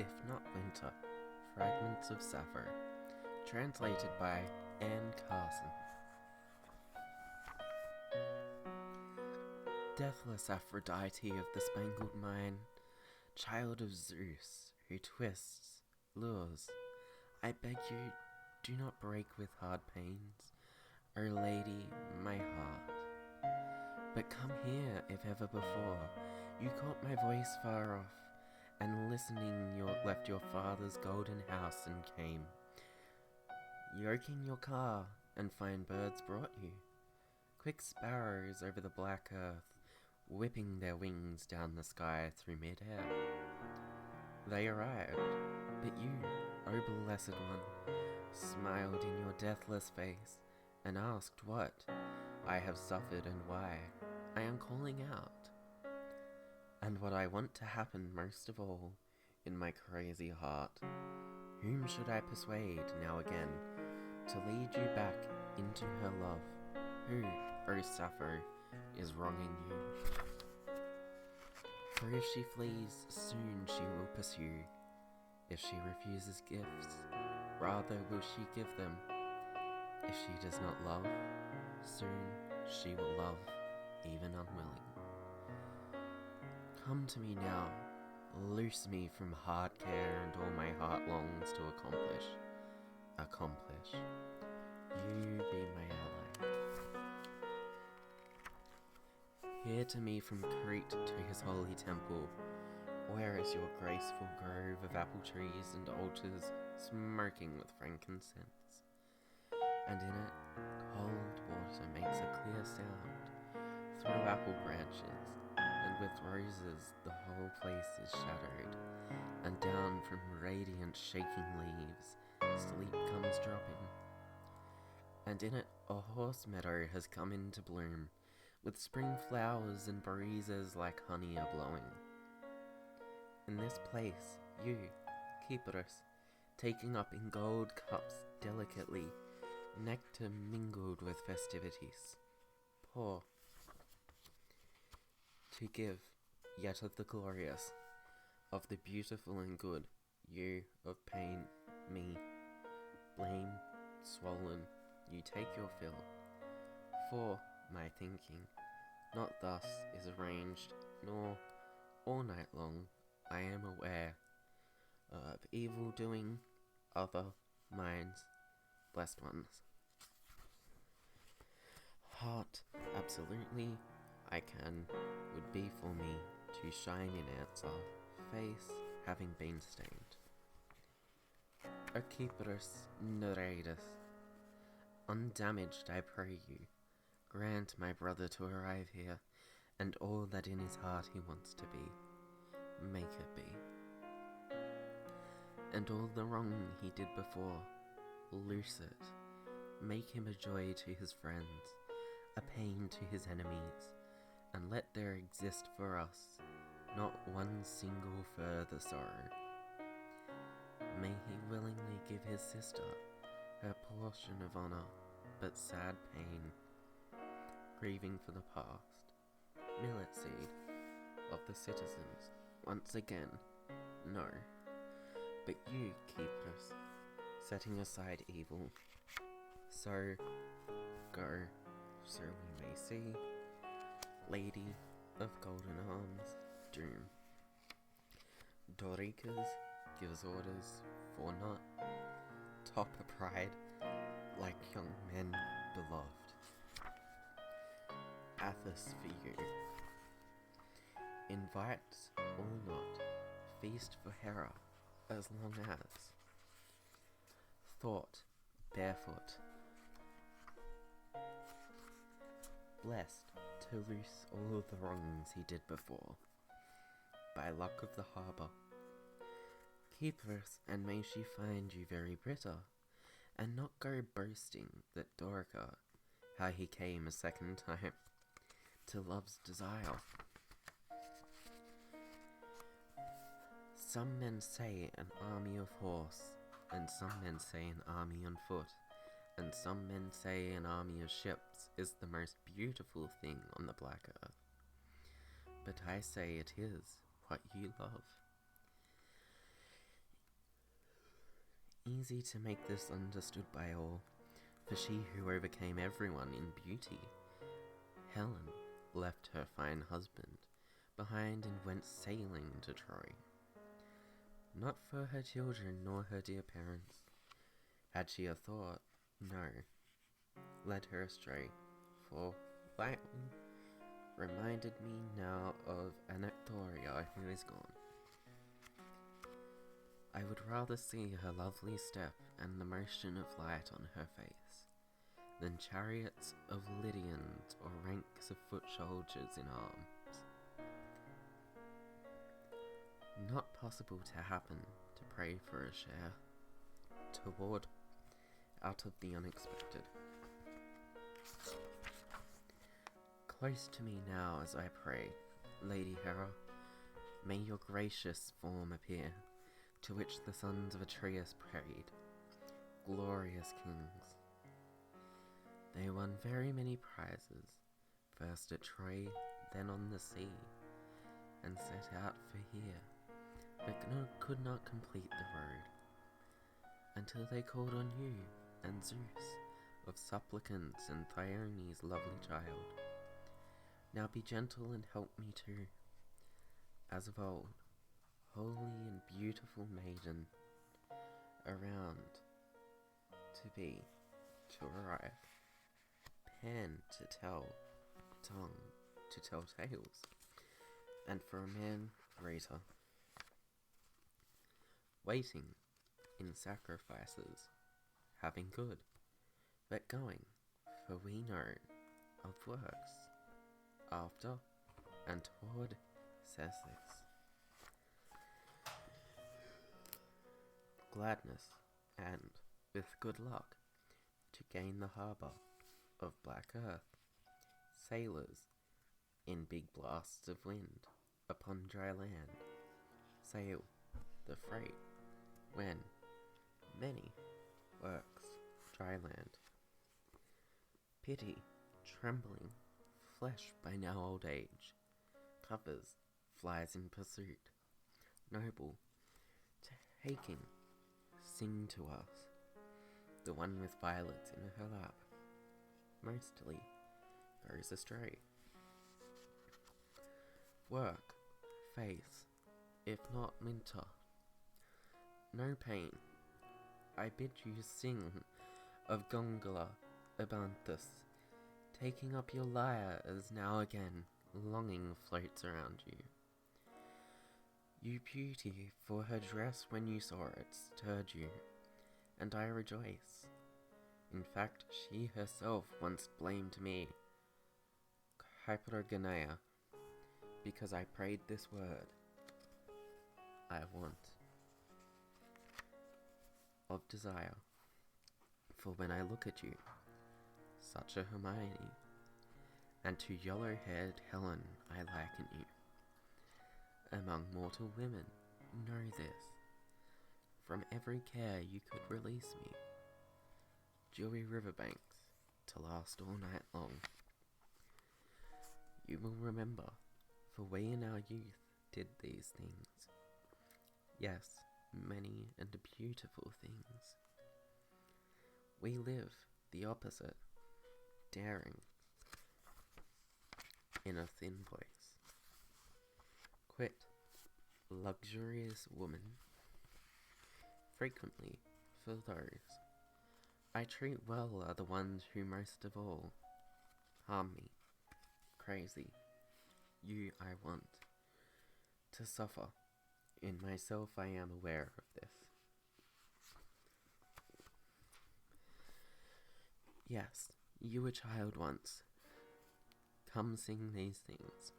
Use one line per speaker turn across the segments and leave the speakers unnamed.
if not winter. Fragments of Sappho. Translated by Anne Carson. Deathless Aphrodite of the spangled mine, child of Zeus, who twists, lures, I beg you, do not break with hard pains, O lady, my heart. But come here, if ever before, you caught my voice far off, and listening left your father's golden house and came. Yoke in your car, and fine birds brought you, quick sparrows over the black earth, whipping their wings down the sky through mid-air. They arrived, but you, O blessed one, smiled in your deathless face, and asked what I have suffered and why I am calling out. And what I want to happen most of all in my crazy heart, whom should I persuade now again to lead you back into her love? Who, O Sappho, is wronging you? For if she flees, soon she will pursue. If she refuses gifts, rather will she give them. If she does not love, soon she will love, even unwilling. Come to me now, loose me from hard care and all my heart longs to accomplish. You be my ally. Here to me from Crete to his holy temple, where is your graceful grove of apple trees and altars smoking with frankincense? And in it, cold water makes a clear sound through apple branches, and with roses the whole place is shadowed, and down from radiant shaking leaves sleep comes dropping. And in it a horse meadow has come into bloom, with spring flowers and breezes like honey are blowing. In this place, you, Kypros, taking up in gold cups delicately, nectar mingled with festivities, pour, to give, yet of the glorious, of the beautiful and good, you of pain, me, blame, swollen, you take your fill. For my thinking, not thus is arranged, nor all night long I am aware of evil doing other minds, blessed ones. Heart, absolutely, I can, would be for me to shine in answer, face having been stained. O Kypros Nereidus, undamaged I pray you, grant my brother to arrive here, and all that in his heart he wants to be, make it be. And all the wrong he did before, loose it, make him a joy to his friends, a pain to his enemies, and let there exist for us not one single further sorrow. May he willingly give his sister her portion of honor, but sad pain, grieving for the past, millet seed of the citizens, once again, no. But you, Kypros, setting aside evil, so go, so we may see, Lady of Golden Arms, doom. Doricas gives orders for not, top a pride, like young men beloved. Athos for you. Invite or not, feast for Hera, as long as. Thought, barefoot. Blessed to loose all the wrongs he did before, by luck of the harbour. Kypros, and may she find you very bitter, and not go boasting that Dorica, how he came a second time, to love's desire. Some men say an army of horse, and some men say an army on foot, and some men say an army of ships is the most beautiful thing on the black earth. But I say it is what you love. easy to make this understood by all, for she who overcame everyone in beauty, Helen, left her fine husband behind and went sailing to Troy. Not for her children nor her dear parents. Had she a thought, no, led her astray, for lightly reminded me now of Anactoria who is gone. I would rather see her lovely step and the motion of light on her face, than chariots of Lydians or ranks of foot soldiers in arms. Not possible to happen to pray for a share, toward out of the unexpected. Close to me now as I pray, Lady Hera, may your gracious form appear, to which the sons of Atreus prayed, glorious kings. They won very many prizes, first at Troy, then on the sea, and set out for here, but could not complete the road, until they called on you and Zeus of supplicants and Thyone's lovely child. Now be gentle and help me too, as of old, holy and beautiful maiden, around to be, to arrive, pen to tell, tongue to tell tales, and for a man greater, waiting in sacrifices, having good, but going, for we know, of works, after and toward Sussex. Gladness, and, with good luck, to gain the harbour of Black Earth, sailors, in big blasts of wind, upon dry land, sail the freight, when many works dry land. Pity, trembling, flesh by now old age, covers, flies in pursuit, noble, taking, sing to us, the one with violets in her lap, mostly goes astray. Work, face, if not winter, no pain, I bid you sing of Gongola Abanthus, taking up your lyre as now again longing floats around you. You beauty, for her dress when you saw it stirred you, and I rejoice. In fact, she herself once blamed me, Hypergonea, because I prayed this word, I want, of desire. For when I look at you, such a Hermione, and to yellow-haired Helen I liken you. Among mortal women, know this, from every care you could release me. Dewy riverbanks, to last all night long. You will remember, for we in our youth did these things. Yes, many and beautiful things. We live the opposite, daring, in a thin voice. Quit, luxurious woman. Frequently, for those I treat well are the ones who most of all harm me. Crazy, you I want to suffer. In myself I am aware of this. Yes, you a child once. Come sing these things.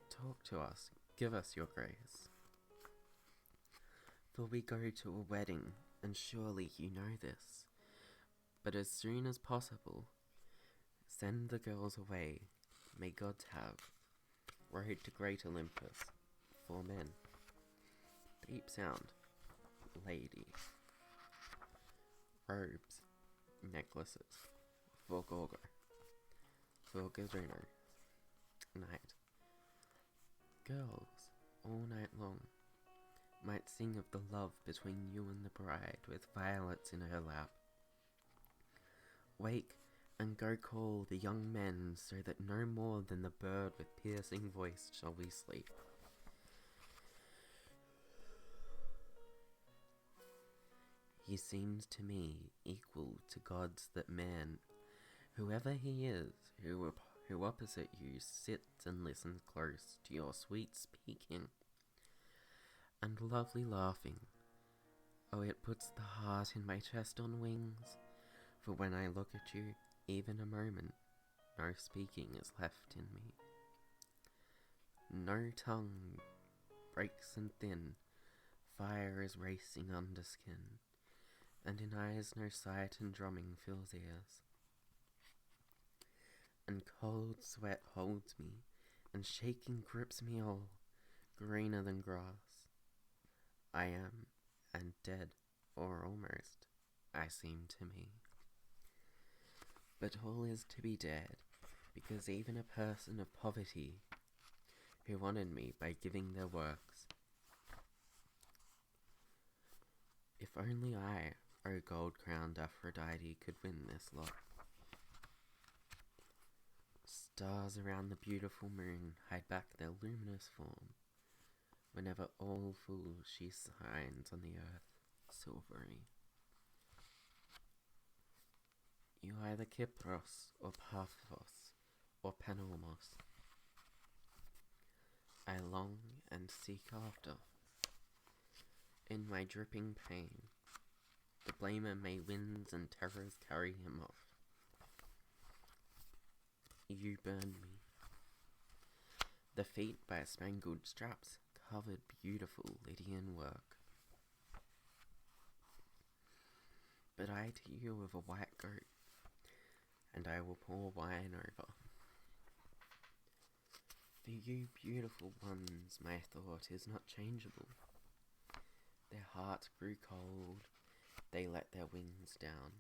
Talk to us, give us your grace. For we go to a wedding, and surely you know this. But as soon as possible, send the girls away. May gods have road to great Olympus for men. Deep sound, lady. Robes, necklaces, for Gorgo, for Gazrino. Night. Girls, all night long. might sing of the love between you and the bride with violets in her lap. Wake and go call the young men so that no more than the bird with piercing voice shall we sleep. He seems to me equal to gods that man, whoever he is, who opposite you sits and listens close to your sweet speaking and lovely laughing. Oh, it puts the heart in my chest on wings, for when I look at you, even a moment, no speaking is left in me. No tongue breaks and thin, fire is racing under skin, and in eyes no sight and drumming fills ears. And cold sweat holds me, and shaking grips me all, greener than grass. I am, and dead, or almost, I seem to me. But all is to be dead, because even a person of poverty, who honoured me by giving their works, if only I, O gold-crowned Aphrodite, could win this lot. Stars around the beautiful moon hide back their luminous form, whenever all full she shines on the earth, silvery. You either Kypros, or Paphos, or Panormos, I long and seek after. In my dripping pain, the blamer may winds and terrors carry him off. You burn me. The feet by spangled straps covered beautiful Lydian work. But I to you of a white goat, and I will pour wine over. For you beautiful ones, my thought is not changeable. Their hearts grew cold, they let their wings down.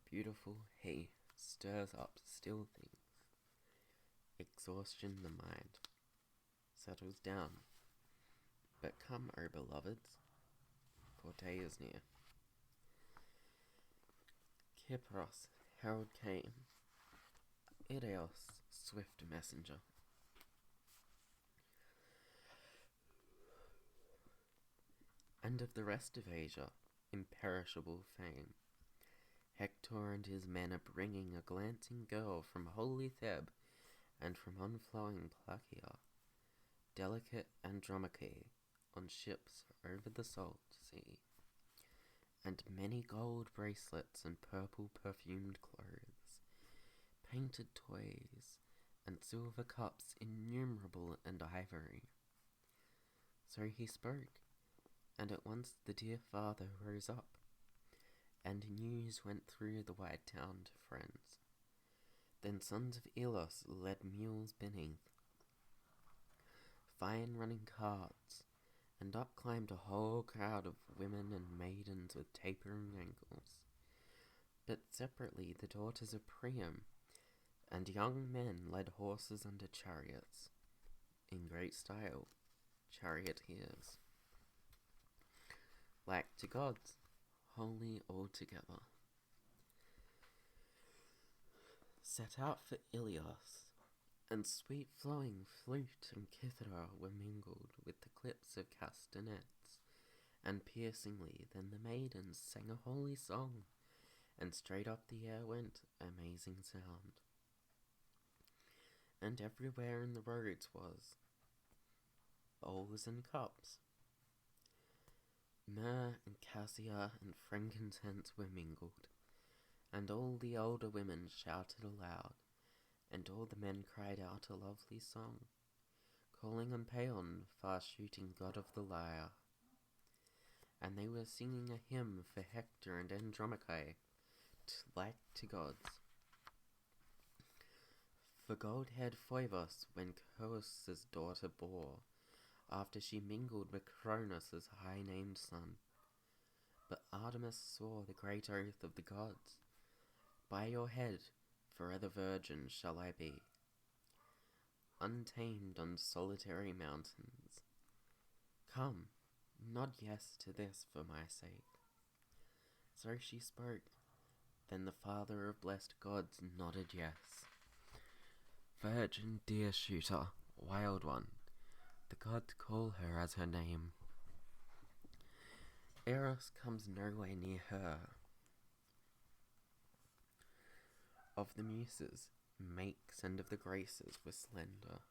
Beautiful he stirs up still things. Exhaustion the mind settles down. But come, O beloveds, for day is near. Kypros, herald came, Idaeus, swift messenger. And of the rest of Asia, imperishable fame, Hector and his men are bringing a glancing girl from holy Thebe and from unflowing Placia, delicate Andromache, on ships over the salt sea, and many gold bracelets and purple perfumed clothes, painted toys, and silver cups innumerable and ivory. So he spoke, and at once the dear father rose up, and news went through the wide town to friends. Then sons of Ilos led mules beneath, fine running carts, and up climbed a whole crowd of women and maidens with tapering ankles. But separately the daughters of Priam, and young men led horses under chariots, in great style, charioteers, like to gods, holy altogether. Set out for Ilios, and sweet flowing flute and kithara were mingled with the clips of castanets, and piercingly then the maidens sang a holy song, and straight up the air went amazing sound. And everywhere in the roads was bowls and cups. Myrrh and cassia and frankincense were mingled, and all the older women shouted aloud, and all the men cried out a lovely song, calling on Paeon, far-shooting god of the lyre. And they were singing a hymn for Hector and Andromache, like to gods. For gold-haired Phoebus, when Coeus' daughter bore, after she mingled with Cronus' high-named son. But Artemis swore the great oath of the gods, by your head forever virgin shall I be, untamed on solitary mountains, Come, nod yes to this for my sake. So she spoke. Then the father of blessed gods nodded yes. Virgin, dear shooter, wild one, the gods call her as her name. Eros comes no way near her. Of the muses, makes and of the graces were slender.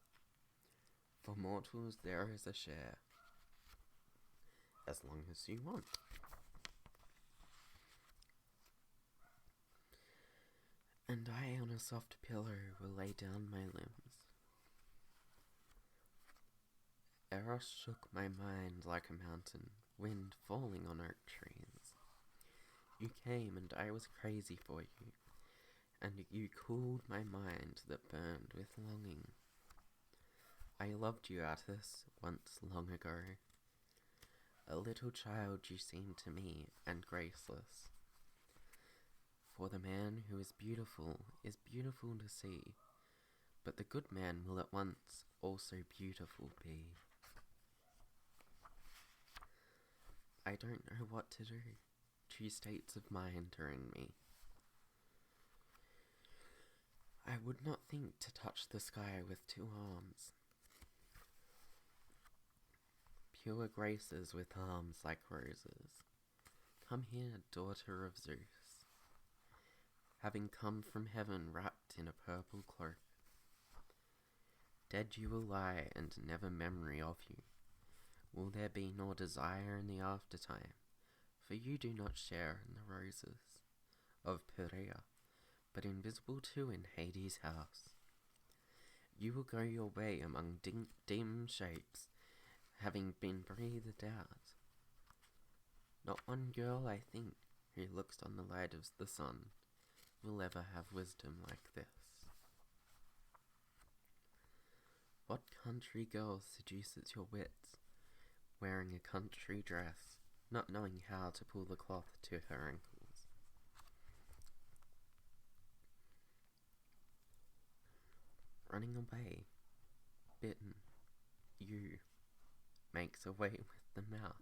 For mortals there is a share, as long as you want. And I on a soft pillow will lay down my limbs. Eros shook my mind like a mountain, wind falling on oak trees. You came and I was crazy for you, and you cooled my mind that burned with longing. I loved you, Attis, once long ago. A little child you seemed to me, and graceless. For the man who is beautiful to see, but the good man will at once also beautiful be. I don't know what to do. Two states of mind are in me. I would not think to touch the sky with two arms. Pure graces with arms like roses. Come here, daughter of Zeus. Having come from heaven wrapped in a purple cloak. Dead you will lie, and never memory of you. Will there be nor desire in the aftertime, for you do not share in the roses of Perea, but invisible too in Hades' house. You will go your way among dim shapes, having been breathed out. Not one girl, I think, who looks on the light of the sun, will ever have wisdom like this. What country girl seduces your wits, wearing a country dress, not knowing how to pull the cloth to her ankles? Running away, bitten, you, makes away with the mouth.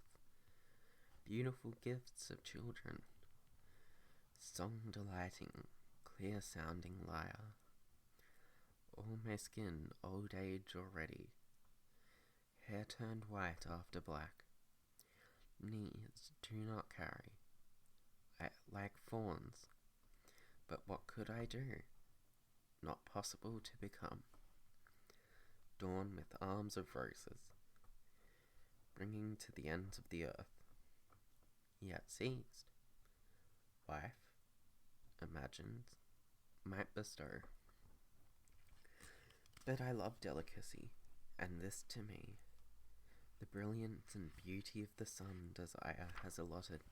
Beautiful gifts of children, song delighting, clear sounding lyre. All my skin old age already, hair turned white after black. Knees do not carry, like fawns. But what could I do? Not possible to become. Dawn with arms of roses, bringing to the ends of the earth. Yet seized, wife, imagined, might bestow. But I love delicacy, and this to me, the brilliance and beauty of the sun desire has allotted,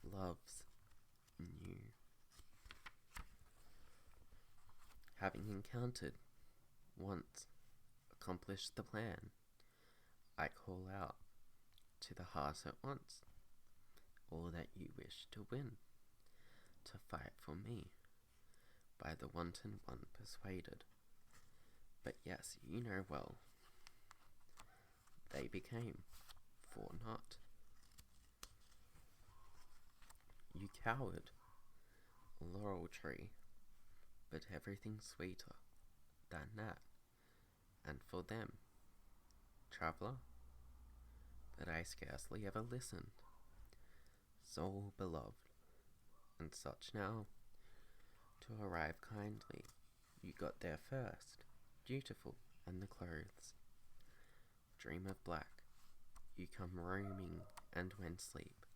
loves new. Having encountered, once, accomplished the plan, I call out to the heart at once, all that you wish to win, to fight for me, by the wanton one persuaded. But yes, you know well, they became, for naught. You coward, laurel tree, but everything sweeter than that, and for them, traveller, but I scarcely ever listened. Soul beloved, and such now, to arrive kindly, you got there first, dutiful, and the clothes. Dream of black, you come roaming, and when sleep.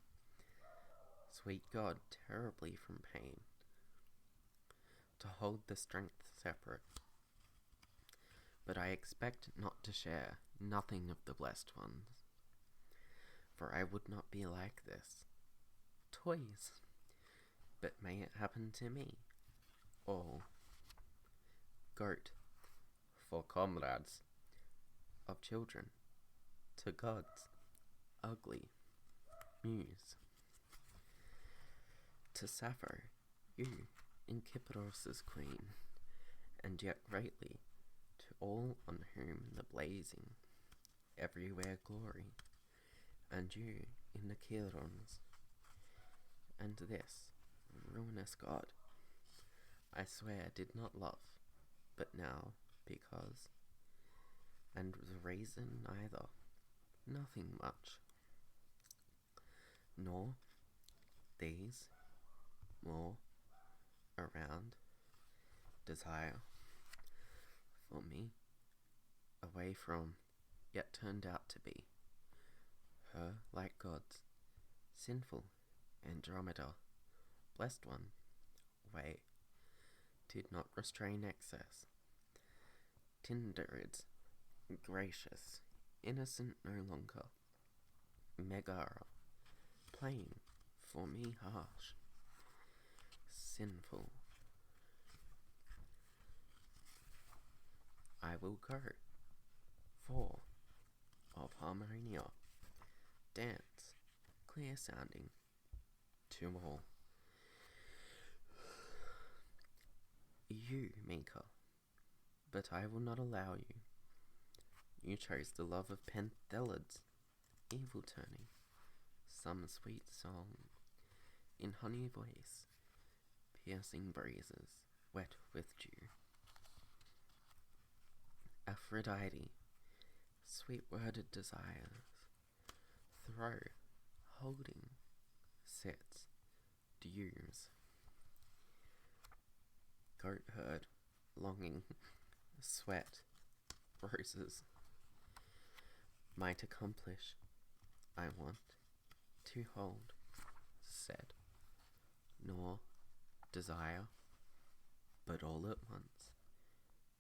Sweet God, terribly from pain, to hold the strength separate. But I expect not to share nothing of the blessed ones, for I would not be like this. Toys, but may it happen to me, all. Goat, for comrades, of children, to gods, ugly, muse. To Sappho, you, in Kypros' queen, and yet greatly, to all on whom the blazing everywhere glory, and you in the Chirons, and this ruinous god, I swear did not love, but now, because, and the reason neither, nothing much, nor these, more, around, desire, for me, away from, yet turned out to be, her like gods, sinful, Andromeda, blessed one, way, did not restrain excess, Tindarids, gracious, innocent no longer, Megara, plain, for me harsh, sinful. I will go, for, of harmonia, dance, clear sounding, to all. You, Mika, but I will not allow you. You chose the love of Penthelids, evil turning, some sweet song, in honey voice, piercing breezes, wet with dew. Aphrodite, sweet-worded desires, throw, holding, sits, dews. Goat herd, longing, sweat, roses. Might accomplish, I want, to hold, said, nor desire, but all at once.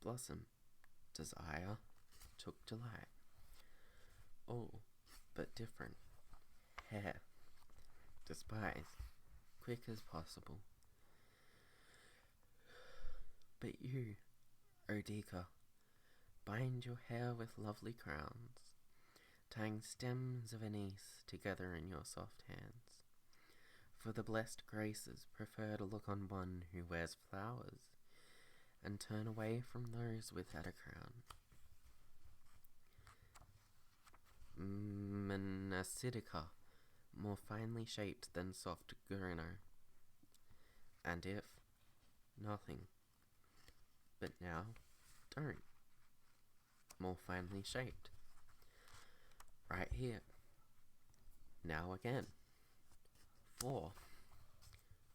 Blossom, desire, took delight. All, but different. Hair, despise, quick as possible. But you, Odika, bind your hair with lovely crowns, tying stems of anise together in your soft hands. For the blessed graces prefer to look on one who wears flowers, and turn away from those without a crown. Menasidica, more finely shaped than soft Gurino. And if, nothing, but now, don't, more finely shaped. Right here, now again. 4.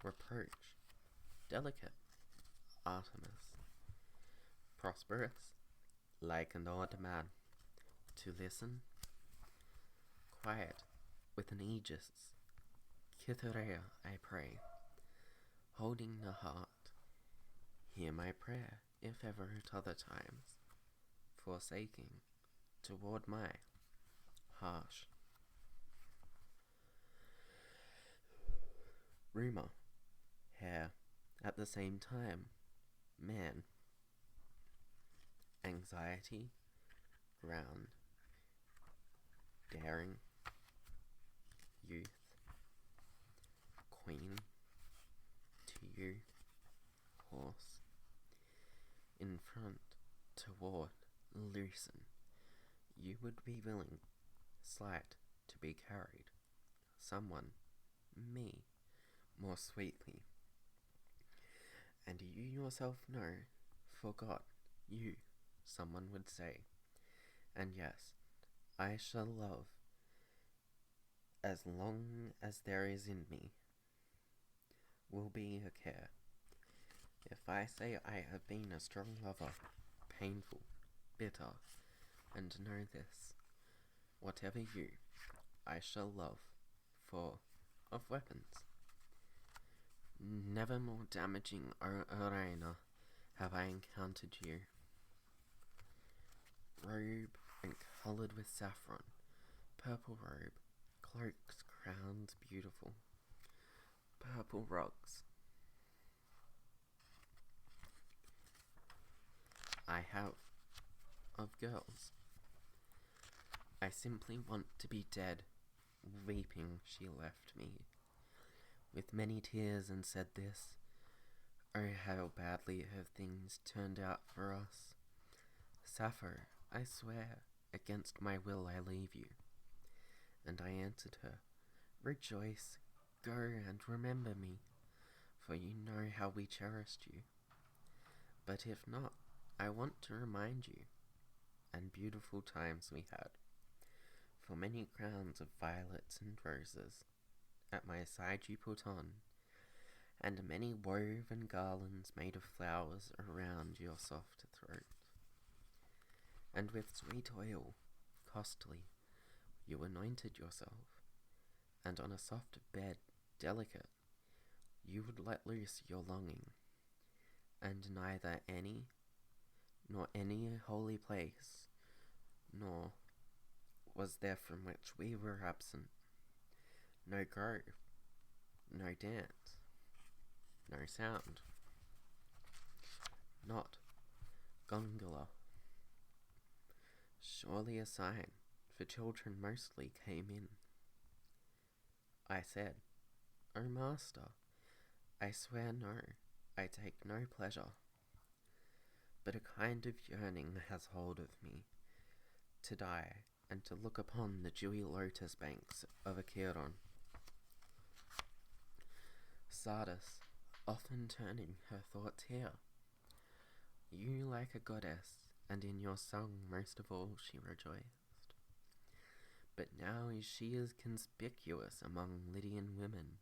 Reproach, delicate, Artemis. Prosperous, like an odd man. To listen, quiet, with an aegis. Cytherea, I pray, holding the heart. Hear my prayer, if ever at other times, forsaking, toward my harsh. Rumour, hair, at the same time, man. Anxiety, ground. Daring, youth. Queen, to you, horse. In front, toward, loosen. You would be willing, slight, to be carried. Someone, me, more sweetly. And you yourself know, forgot, you, someone would say. And yes, I shall love, as long as there is in me, will be a care. If I say I have been a strong lover, painful, bitter, and know this, whatever you, I shall love, for, of weapons. Never more damaging, O Arena, have I encountered you. Robe and coloured with saffron, purple robe, cloaks, crowns beautiful, purple rugs. I have, of girls. I simply want to be dead, weeping she left me, with many tears, and said this, oh how badly have things turned out for us. Sappho, I swear, against my will I leave you. And I answered her, Rejoice, go and remember me, for you know how we cherished you. But if not, I want to remind you, and beautiful times we had, for many crowns of violets and roses at my side you put on, and many woven garlands made of flowers around your soft throat. And with sweet oil, costly, you anointed yourself, and on a soft bed, delicate, you would let loose your longing, and neither any, nor any holy place, nor was there from which we were absent, no grove, no dance, no sound, not gondola. Surely a sign, for children mostly came in. I said, O Master, I swear no, I take no pleasure. But a kind of yearning has hold of me, to die and to look upon the dewy lotus banks of a Chiron. Sardis, often turning her thoughts here. You like a goddess, and in your song most of all she rejoiced. But now she is conspicuous among Lydian women,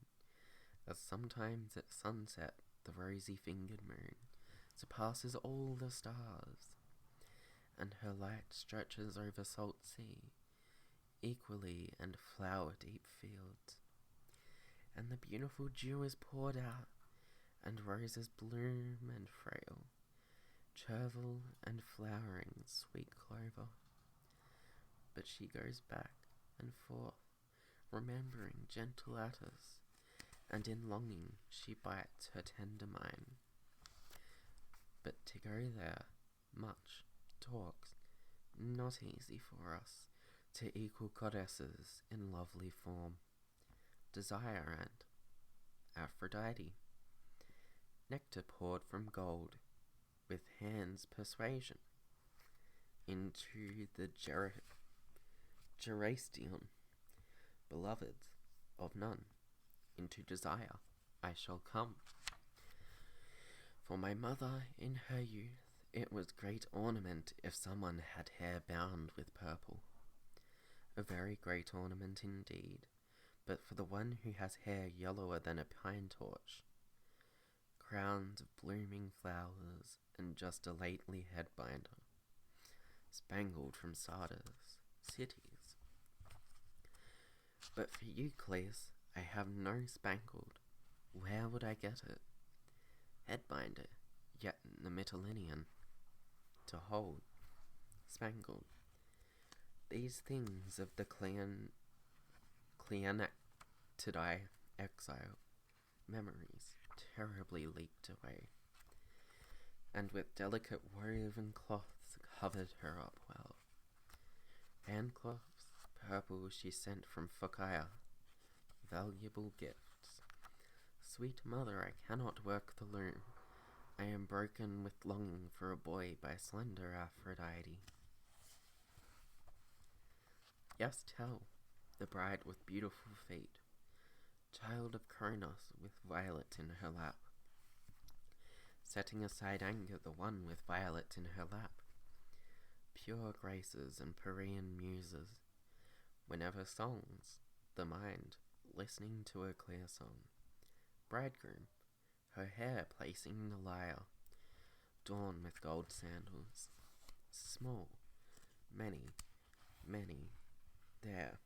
as sometimes at sunset the rosy-fingered moon surpasses all the stars, and her light stretches over salt sea, equally and flower-deep fields, and the beautiful dew is poured out, and roses bloom and frail, chervil and flowering sweet clover. But she goes back and forth, remembering gentle Attis, and in longing she bites her tender mind. But to go there, much talks, not easy for us, to equal goddesses in lovely form, Desire and Aphrodite, nectar poured from gold, with hands persuasion, into the Gerastian, beloveds of none, into desire I shall come. For my mother in her youth, it was great ornament if someone had hair bound with purple, a very great ornament indeed, but for the one who has hair yellower than a pine torch, crowns of blooming flowers, and just a lately headbinder, spangled from Sardis, cities. But for you, Cleis, I have no spangled. Where would I get it? Headbinder, yet in the Mytilenean, to hold, spangled. These things of the Cleanactidae exile, memories terribly leaked away, and with delicate woven cloths covered her up well. Handcloths, purple she sent from Phocaea, valuable gifts. Sweet mother, I cannot work the loom. I am broken with longing for a boy by slender Aphrodite. Yes, tell, the bride with beautiful feet, child of Cronos with violet in her lap, setting aside anger, the one with violet in her lap, pure graces and Parian muses, whenever songs, the mind, listening to a clear song, bridegroom, her hair placing the lyre, dawn with gold sandals, small, many, there,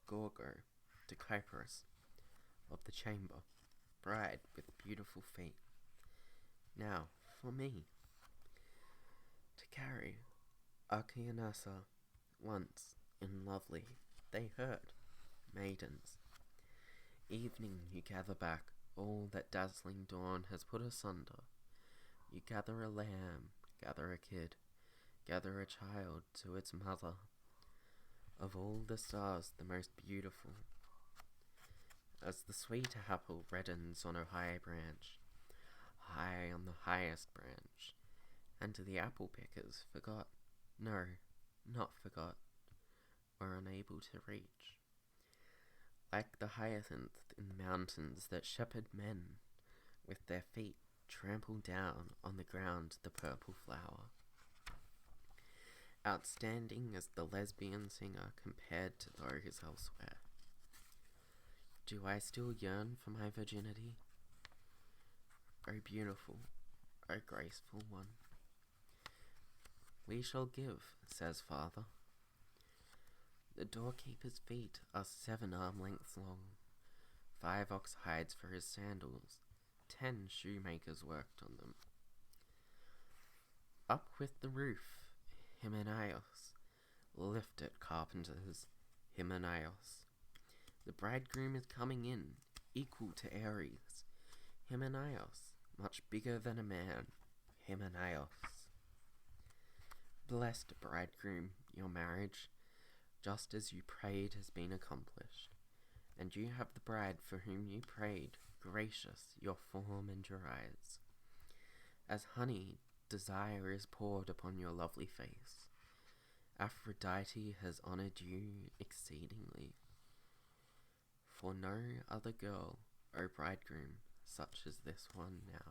Gorgo, to Kypros, of the chamber, bride with beautiful feet. Now, for me, to carry Archaeanassa, once, in lovely, they heard, maidens. Evening you gather back all that dazzling dawn has put asunder. You gather a lamb, gather a kid, gather a child to its mother. Of all the stars the most beautiful, as the sweet apple reddens on a high branch, high on the highest branch, and the apple pickers forgot, no, not forgot, or unable to reach. Like the hyacinth in mountains that shepherd men, with their feet trample down on the ground the purple flower. Outstanding as the lesbian singer compared to those elsewhere. Do I still yearn for my virginity? O beautiful, O graceful one. We shall give, says father. The doorkeeper's feet are 7 arm lengths long, 5 ox hides for his sandals, 10 shoemakers worked on them. Up with the roof, Hymenaios. Lift it, carpenters, Hymenaios. The bridegroom is coming in, equal to Ares. Hymenaios, much bigger than a man, Hymenaios. Blessed, bridegroom, your marriage, just as you prayed, has been accomplished, and you have the bride for whom you prayed, gracious your form and your eyes. As honey, desire is poured upon your lovely face. Aphrodite has honoured you exceedingly. For no other girl, O bridegroom, such as this one now.